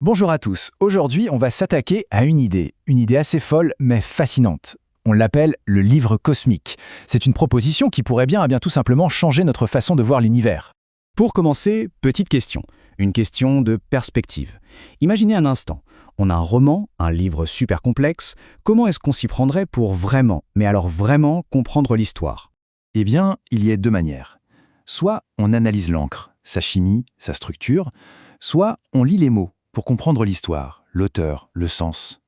Bonjour à tous, aujourd'hui on va s'attaquer à une idée assez folle mais fascinante. On l'appelle le livre cosmique. C'est une proposition qui pourrait bien tout simplement changer notre façon de voir l'univers. Pour commencer, petite question. Une question de perspective. Imaginez un instant. On a un roman, un livre super complexe. Comment est-ce qu'on s'y prendrait pour vraiment, mais alors vraiment, comprendre l'histoire? Eh bien, il y a deux manières. Soit on analyse l'encre, sa chimie, sa structure, soit on lit les mots pour comprendre l'histoire, l'auteur, le sens.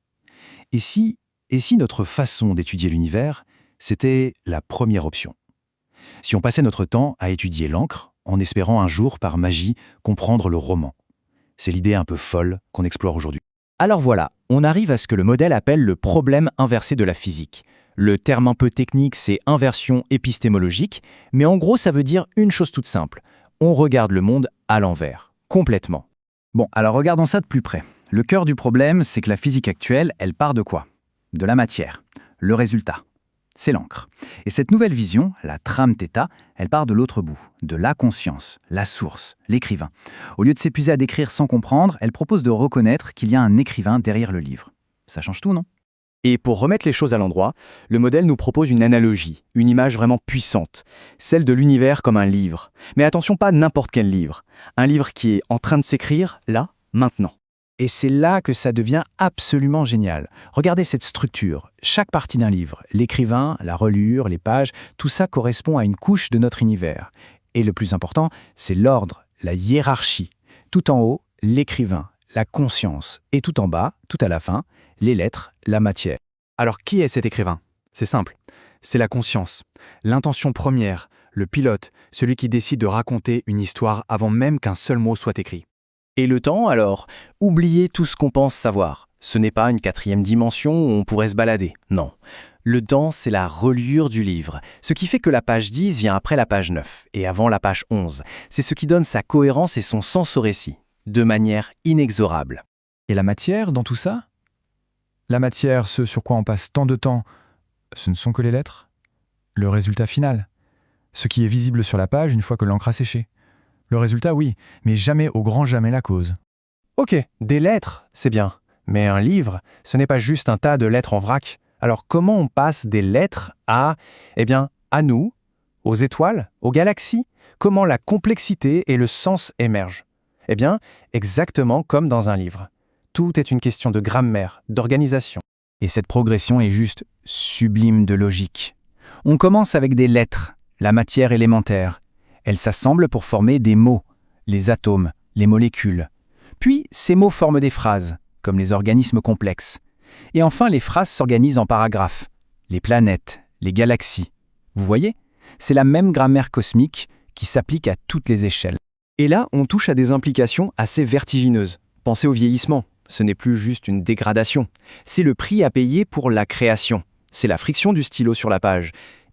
Et si notre façon d'étudier l'univers, c'était la première option? Si on passait notre temps à étudier l'encre, en espérant un jour, par magie, comprendre le roman. C'est l'idée un peu folle qu'on explore aujourd'hui. Alors voilà, on arrive à ce que le modèle appelle le problème inversé de la physique. Le terme un peu technique, c'est inversion épistémologique, mais en gros, ça veut dire une chose toute simple. On regarde le monde à l'envers, complètement. Bon, alors regardons ça de plus près. Le cœur du problème, c'est que la physique actuelle, elle part de quoi? De la matière. Le résultat, c'est l'encre. Et cette nouvelle vision, la trame θ, elle part de l'autre bout, de la conscience, la source, l'écrivain. Au lieu de s'épuiser à décrire sans comprendre, elle propose de reconnaître qu'il y a un écrivain derrière le livre. Ça change tout, non? Et pour remettre les choses à l'endroit, le modèle nous propose une analogie, une image vraiment puissante, celle de l'univers comme un livre. Mais attention, pas n'importe quel livre. Un livre qui est en train de s'écrire, là, maintenant. Et c'est là que ça devient absolument génial. Regardez cette structure. Chaque partie d'un livre, l'écrivain, la reliure, les pages, tout ça correspond à une couche de notre univers. Et le plus important, c'est l'ordre, la hiérarchie. Tout en haut, l'écrivain, la conscience. Et tout en bas, tout à la fin, les lettres, la matière. Alors qui est cet écrivain? C'est simple. C'est la conscience, l'intention première, le pilote, celui qui décide de raconter une histoire avant même qu'un seul mot soit écrit. Et le temps, alors? Oubliez tout ce qu'on pense savoir. Ce n'est pas une quatrième dimension où on pourrait se balader, non. Le temps, c'est la reliure du livre, ce qui fait que la page 10 vient après la page 9 et avant la page 11. C'est ce qui donne sa cohérence et son sens au récit, de manière inexorable. Et la matière dans tout ça? La matière, ce sur quoi on passe tant de temps, ce ne sont que les lettres? Le résultat final? Ce qui est visible sur la page une fois que l'encre a séché? Le résultat, oui, mais jamais au grand jamais la cause. Ok, des lettres, c'est bien. Mais un livre, ce n'est pas juste un tas de lettres en vrac. Alors comment on passe des lettres à nous, aux étoiles, aux galaxies? Comment la complexité et le sens émergent? Eh bien, exactement comme dans un livre. Tout est une question de grammaire, d'organisation. Et cette progression est juste sublime de logique. On commence avec des lettres, la matière élémentaire. Elles s'assemblent pour former des mots, les atomes, les molécules. Puis, ces mots forment des phrases, comme les organismes complexes. Et enfin, les phrases s'organisent en paragraphes. Les planètes, les galaxies. Vous voyez? C'est la même grammaire cosmique qui s'applique à toutes les échelles. Et là, on touche à des implications assez vertigineuses. Pensez au vieillissement. Ce n'est plus juste une dégradation. C'est le prix à payer pour la création. C'est la friction du stylo sur la page.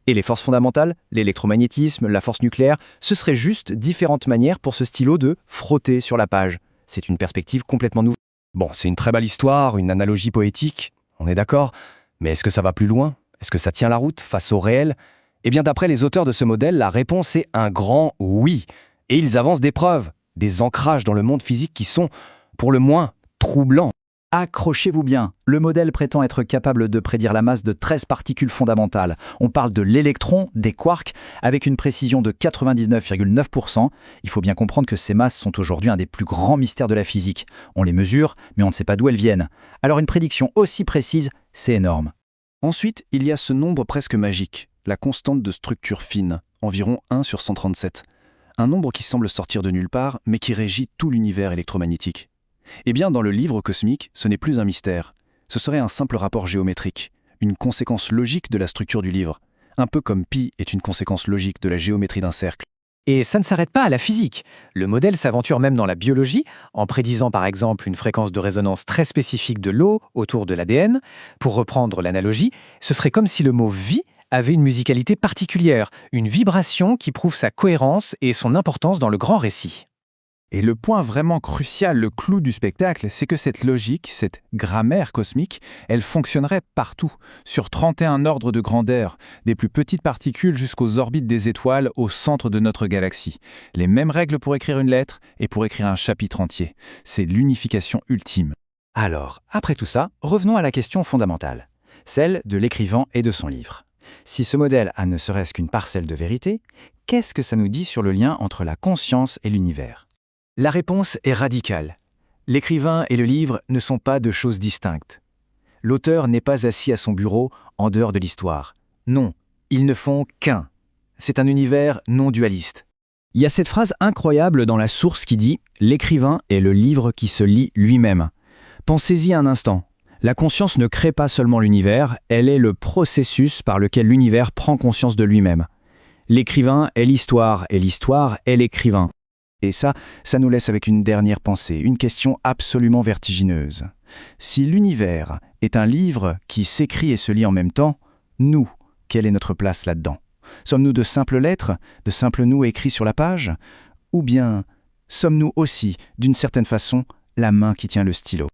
Et les forces fondamentales, l'électromagnétisme, la force nucléaire, ce seraient juste différentes manières pour ce stylo de frotter sur la page. C'est une perspective complètement nouvelle. Bon, c'est une très belle histoire, une analogie poétique, on est d'accord, mais est-ce que ça va plus loin? Est-ce que ça tient la route face au réel? Eh bien, d'après les auteurs de ce modèle, la réponse est un grand oui. Et ils avancent des preuves, des ancrages dans le monde physique qui sont, pour le moins, troublants. Accrochez-vous bien, le modèle prétend être capable de prédire la masse de 13 particules fondamentales. On parle de l'électron, des quarks, avec une précision de 99,9%. Il faut bien comprendre que ces masses sont aujourd'hui un des plus grands mystères de la physique. On les mesure, mais on ne sait pas d'où elles viennent. Alors une prédiction aussi précise, c'est énorme. Ensuite, il y a ce nombre presque magique, la constante de structure fine, environ 1 sur 137. Un nombre qui semble sortir de nulle part, mais qui régit tout l'univers électromagnétique. Eh bien, dans le livre cosmique, ce n'est plus un mystère. Ce serait un simple rapport géométrique, une conséquence logique de la structure du livre, un peu comme pi est une conséquence logique de la géométrie d'un cercle. Et ça ne s'arrête pas à la physique. Le modèle s'aventure même dans la biologie, en prédisant par exemple une fréquence de résonance très spécifique de l'eau autour de l'ADN. Pour reprendre l'analogie, ce serait comme si le mot « vie » avait une musicalité particulière, une vibration qui prouve sa cohérence et son importance dans le grand récit. Et le point vraiment crucial, le clou du spectacle, c'est que cette logique, cette grammaire cosmique, elle fonctionnerait partout, sur 31 ordres de grandeur, des plus petites particules jusqu'aux orbites des étoiles au centre de notre galaxie. Les mêmes règles pour écrire une lettre et pour écrire un chapitre entier. C'est l'unification ultime. Alors, après tout ça, revenons à la question fondamentale, celle de l'écrivain et de son livre. Si ce modèle a ne serait-ce qu'une parcelle de vérité, qu'est-ce que ça nous dit sur le lien entre la conscience et l'univers ? La réponse est radicale. L'écrivain et le livre ne sont pas deux choses distinctes. L'auteur n'est pas assis à son bureau en dehors de l'histoire. Non, ils ne font qu'un. C'est un univers non dualiste. Il y a cette phrase incroyable dans la source qui dit « L'écrivain est le livre qui se lit lui-même ». Pensez-y un instant. La conscience ne crée pas seulement l'univers, elle est le processus par lequel l'univers prend conscience de lui-même. L'écrivain est l'histoire et l'histoire est l'écrivain. Et ça nous laisse avec une dernière pensée, une question absolument vertigineuse. Si l'univers est un livre qui s'écrit et se lit en même temps, nous, quelle est notre place là-dedans ? Sommes-nous de simples lettres, de simples nous écrits sur la page ? Ou bien sommes-nous aussi, d'une certaine façon, la main qui tient le stylo ?